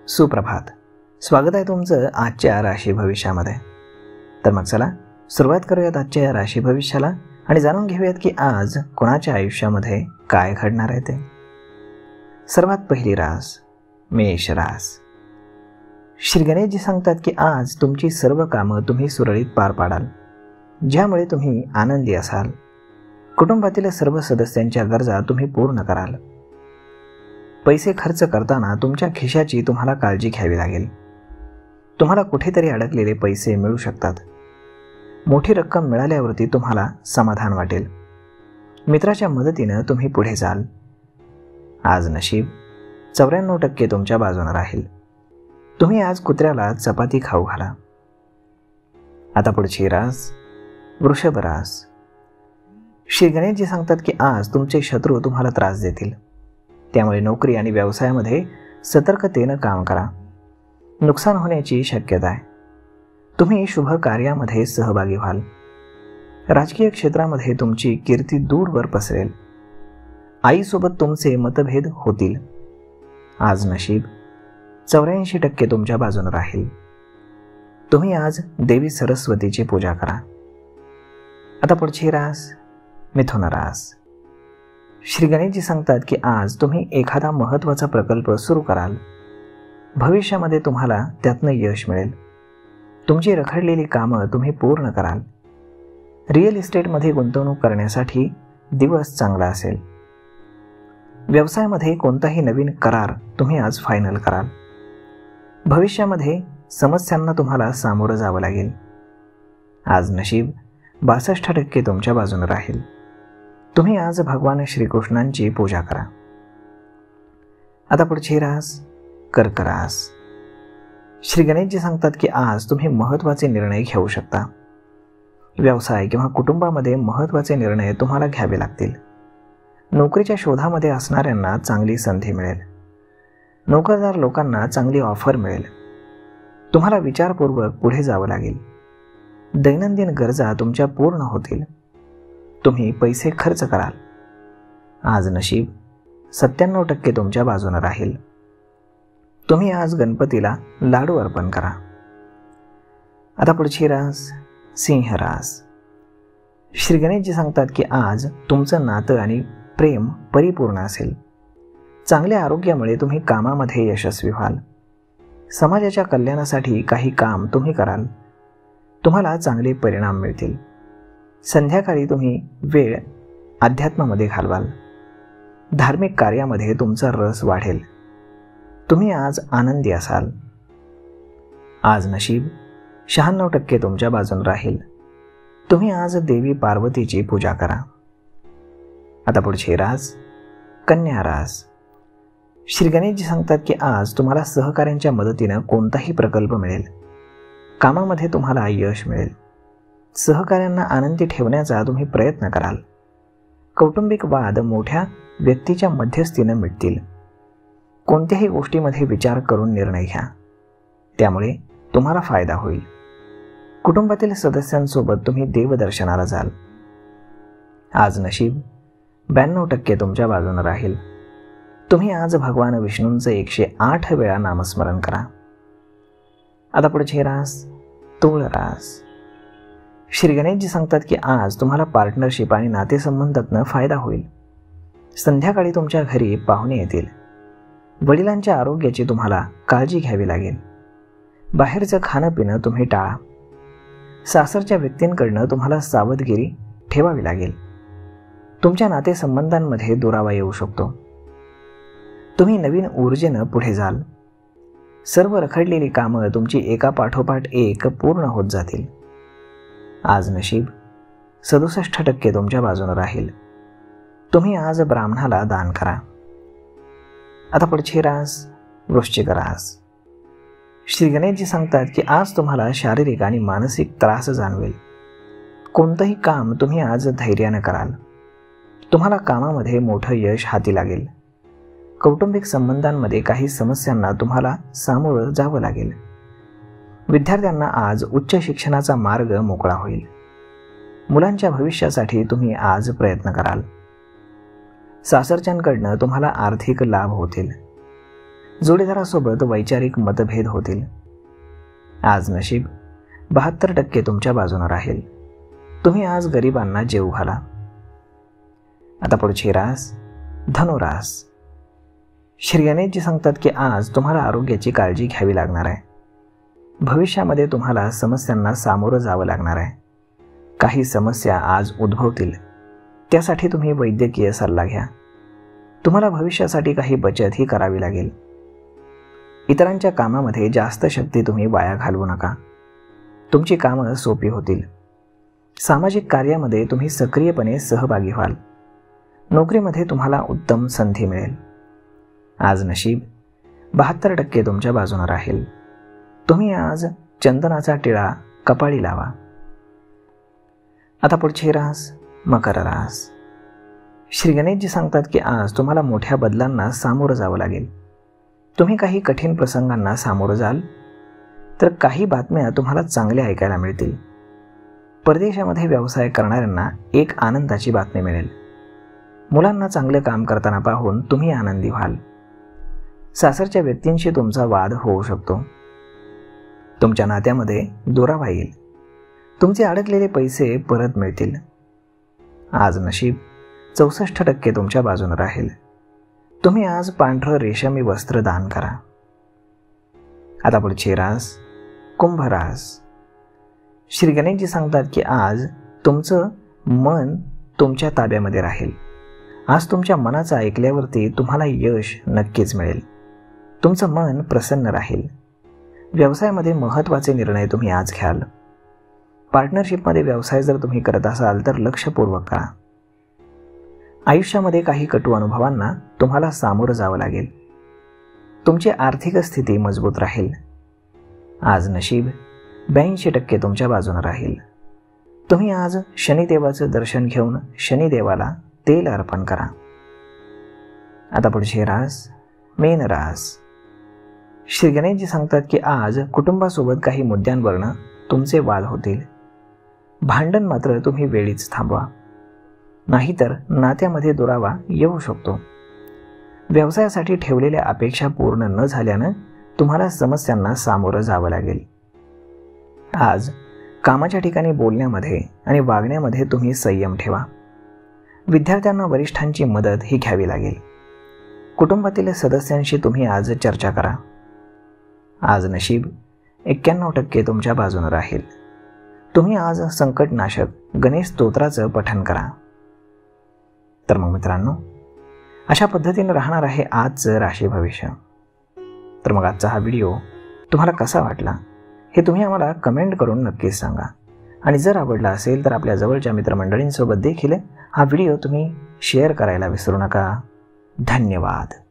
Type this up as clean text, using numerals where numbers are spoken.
सुप्रभात. स्वागत आहे तुमचं आजच्या राशी भविष्यामध्ये. तर मग चला सुरुवात करूयात आजच्या या राशी भविष्याला आणि जाणून घेऊयात की आज कोणाच्या आयुष्यामध्ये काय घडणार आहे ते. सर्वात पहिली रास मेष रास. श्री गणेशजी सांगतात की आज तुमची सर्व कामं तुम्ही सुरळीत पार पाडाल, ज्यामुळे तुम्ही आनंदी असाल. कुटुंबातील सर्व सदस्यांच्या गरजा तुम्ही पूर्ण कराल. पैसे खर्च करताना तुमच्या खिशाची तुम्हाला काळजी घ्यावी लागेल. तुम्हाला कुठेतरी अडकलेले पैसे मिळू शकतात. मोठी रक्कम मिळाल्यावरती तुम्हाला समाधान वाटेल. मित्राच्या मदतीनं तुम्ही पुढे जाल. आज नशीब 94% तुमच्या बाजूने राहील. तुम्ही आज कुत्र्याला चपाती खाऊ घाला. आता पुढची रास वृषभ रास. श्री गणेशजी सांगतात की आज तुमचे शत्रू तुम्हाला त्रास देतील. त्यामुळे नोकरी आणि व्यवसायामध्ये सतर्कतेनं काम करा. नुकसान होण्याची शक्यता आहे. तुम्ही शुभ कार्यामध्ये सहभागी व्हाल. राजकीय क्षेत्रामध्ये तुमची कीर्ती दूरवर पसरेल. आईसोबत तुमचे मतभेद होतील. आज नशीब 84% तुमच्या बाजूने राहील. तुम्ही आज देवी सरस्वतीची पूजा करा. आता पुढची रास मिथुन रास. श्री गणेशजी सांगतात की आज तुम्ही एखादा महत्त्वाचा प्रकल्प सुरू कराल. भविष्यामध्ये तुम्हाला त्यातनं यश मिळेल. तुमची रखडलेली कामं तुम्ही पूर्ण कराल. रिअल इस्टेटमध्ये गुंतवणूक करण्यासाठी दिवस चांगला असेल. व्यवसायामध्ये कोणताही नवीन करार तुम्ही आज फायनल कराल. भविष्यामध्ये समस्यांना तुम्हाला सामोरं जावं लागेल. आज नशीब 62% तुमच्या बाजूने राहील. तुम्ही आज भगवान श्रीकृष्णांची पूजा करा. आता पुढची रास कर्क रास. श्री गणेशजी सांगतात की आज तुम्ही महत्त्वाचे निर्णय घेऊ शकता. व्यवसाय किंवा कुटुंबामध्ये महत्त्वाचे निर्णय तुम्हाला घ्यावे लागतील. नोकरीच्या शोधामध्ये असणाऱ्यांना चांगली संधी मिळेल. नोकरदार लोकांना चांगली ऑफर मिळेल. तुम्हाला विचारपूर्वक पुढे जावं लागेल. दैनंदिन गरजा तुमच्या पूर्ण होतील. तुम्ही पैसे खर्च कराल. आज नशीब 97% तुमच्या बाजूने राहील. तुम्ही आज गणपतीला लाडू अर्पण करा. आता पुढची रास सिंह रास. श्री गणेशजी सांगतात की आज तुमचं नातं आणि प्रेम परिपूर्ण असेल. चांगल्या आरोग्यामुळे तुम्ही कामामध्ये यशस्वी व्हाल. समाजाच्या कल्याणासाठी काही काम तुम्ही कराल. तुम्हाला चांगले परिणाम मिळतील. संध्याकाळी तुम्ही वेळ अध्यात्मामध्ये घालवाल. धार्मिक कार्यामध्ये तुमचा रस वाढेल. तुम्ही आज आनंदी असाल. आज नशीब 96% तुमच्या बाजूने राहील. तुम्ही आज देवी पार्वतीची पूजा करा. आता पुढची रास कन्या रास. श्री गणेशजी सांगतात की आज तुम्हाला सहकाऱ्यांच्या मदतीनं कोणताही प्रकल्प मिळेल. कामामध्ये तुम्हाला यश मिळेल. सहकाऱ्यांना आनंदी ठेवण्याचा तुम्ही प्रयत्न कराल. कौटुंबिक वाद मोठ्या व्यक्तीच्या मध्यस्थीनं मिटतील. कोणत्याही गोष्टीमध्ये विचार करून निर्णय घ्या. त्यामुळे तुम्हाला फायदा होईल. कुटुंबातील सदस्यांसोबत तुम्ही देवदर्शनाला जाल. आज नशीब 92% तुमच्या बाजूने राहील. तुम्ही आज भगवान विष्णूंचं 108 वेळा नामस्मरण करा. आता पुढची रास तुळ रास. श्री गणेशजी सांगतात की आज तुम्हाला पार्टनरशिप आणि नातेसंबंधातनं फायदा होईल. संध्याकाळी तुमच्या घरी पाहुणे येतील. वडिलांच्या आरोग्याची तुम्हाला काळजी घ्यावी लागेल. बाहेरचं खाणं पिणं तुम्ही टाळा. सासरच्या व्यक्तींकडनं तुम्हाला सावधगिरी ठेवावी लागेल. तुमच्या नातेसंबंधांमध्ये दुरावा येऊ शकतो. तुम्ही नवीन ऊर्जेनं पुढे जाल. सर्व रखडलेली कामं तुमची एकापाठोपाठ एक पूर्ण होत जातील. आज नशीब 67% तुमच्या बाजूने राहील. तुम्ही आज ब्राह्मणाला दान करा. आता पुढची रास वृश्चिक रास. श्री गणेशजी सांगतात की आज तुम्हाला शारीरिक आणि मानसिक त्रास जाणवेल. कोणतंही काम तुम्ही आज धैर्यानं कराल. तुम्हाला कामामध्ये मोठं यश हाती लागेल. कौटुंबिक संबंधांमध्ये काही समस्यांना तुम्हाला सामोरं जावं लागेल. विद्यार्थ्यांना आज उच्च शिक्षणाचा मार्ग मोकळा होईल. मुलांच्या भविष्यासाठी तुम्ही आज प्रयत्न कराल. सासरच्यांकडनं तुम्हाला आर्थिक लाभ होतील. जोडीदारासोबत वैचारिक मतभेद होतील. आज नशीब 72% तुमच्या बाजूने राहील. तुम्ही आज गरिबांना जेवू घाला. आता पुढची रास धनुरास. श्री गणेशजी सांगतात की आज तुम्हाला आरोग्याची काळजी घ्यावी लागणार आहे. भविष्यामध्ये तुम्हाला समस्यांना सामोरं जावं लागणार आहे. काही समस्या आज उद्भवतील, त्यासाठी तुम्ही वैद्यकीय सल्ला घ्या. तुम्हाला भविष्यासाठी काही बचतही करावी लागेल. इतरांच्या कामामध्ये जास्त शक्ती तुम्ही वाया घालवू नका. तुमची कामं सोपी होतील. सामाजिक कार्यामध्ये तुम्ही सक्रियपणे सहभागी व्हाल. नोकरीमध्ये तुम्हाला उत्तम संधी मिळेल. आज नशीब 72% तुमच्या बाजूने राहील. तुम्ही आज चंदनाचा टिळा कपाळी लावा. आता पुढची रास मकर रास. श्री गणेशजी सांगतात की आज तुम्हाला मोठ्या बदलांना सामोरं जावं लागेल. तुम्ही काही कठीण प्रसंगांना सामोरं जाल, तर काही बातम्या तुम्हाला चांगल्या ऐकायला मिळतील. परदेशामध्ये व्यवसाय करणाऱ्यांना एक आनंदाची बातमी मिळेल. मुलांना चांगलं काम करताना पाहून तुम्ही आनंदी व्हाल. सासरच्या व्यक्तींशी तुमचा वाद होऊ शकतो. तुमच्या नात्यामध्ये दुरावा येईल. तुमचे अडकलेले पैसे परत मिळतील. आज नशीब 64% तुमच्या बाजूने राहील. तुम्ही आज पांढरं रेशमी वस्त्र दान करा. आता पुढची रास कुंभ रास. श्री गणेशजी सांगतात की आज तुमचं मन तुमच्या ताब्यामध्ये राहील. आज तुमच्या मनाचं ऐकल्यावरती तुम्हाला यश नक्कीच मिळेल. तुमचं मन प्रसन्न राहील. व्यवसायामध्ये महत्त्वाचे निर्णय तुम्ही आज घ्याल. पार्टनरशिपमध्ये व्यवसाय जर तुम्ही करत असाल तर लक्षपूर्वक करा. आयुष्यामध्ये काही कटू अनुभवांना तुम्हाला सामोरं जावं लागेल. तुमची आर्थिक स्थिती मजबूत राहील. आज नशीब 82% तुमच्या बाजूने राहील. तुम्ही आज शनिदेवाचं दर्शन घेऊन शनिदेवाला तेल अर्पण करा. आता पुढची रास मीन रास. श्री गणेशजी सांगतात की आज कुटुंबासोबत काही मुद्द्यांवरनं तुमचे वाद होतील. भांडण मात्र तुम्ही वेळीच थांबवा, नाहीतर नात्यामध्ये दुरावा येऊ शकतो. व्यवसायासाठी ठेवलेल्या अपेक्षा पूर्ण न झाल्यानं तुम्हाला समस्यांना सामोरं जावं लागेल. आज कामाच्या ठिकाणी बोलण्यामध्ये आणि वागण्यामध्ये तुम्ही संयम ठेवा. विद्यार्थ्यांना वरिष्ठांची मदत ही घ्यावी लागेल. कुटुंबातील सदस्यांशी तुम्ही आज चर्चा करा. आज नशीब 91% तुमच्या बाजूने राहील. तुम्ही आज संकटनाशक गणेश स्तोत्राचं पठण करा. तर मग मित्रांनो, अशा पद्धतीने राहणार आहे आजचं राशी भविष्य. तर मग आजचा हा व्हिडिओ तुम्हाला कसा वाटला हे तुम्ही आम्हाला कमेंट करून नक्कीच सांगा. आणि जर आवडला असेल तर आपल्या जवळच्या मित्रमंडळींसोबत देखील हा व्हिडिओ तुम्ही शेअर करायला विसरू नका. धन्यवाद.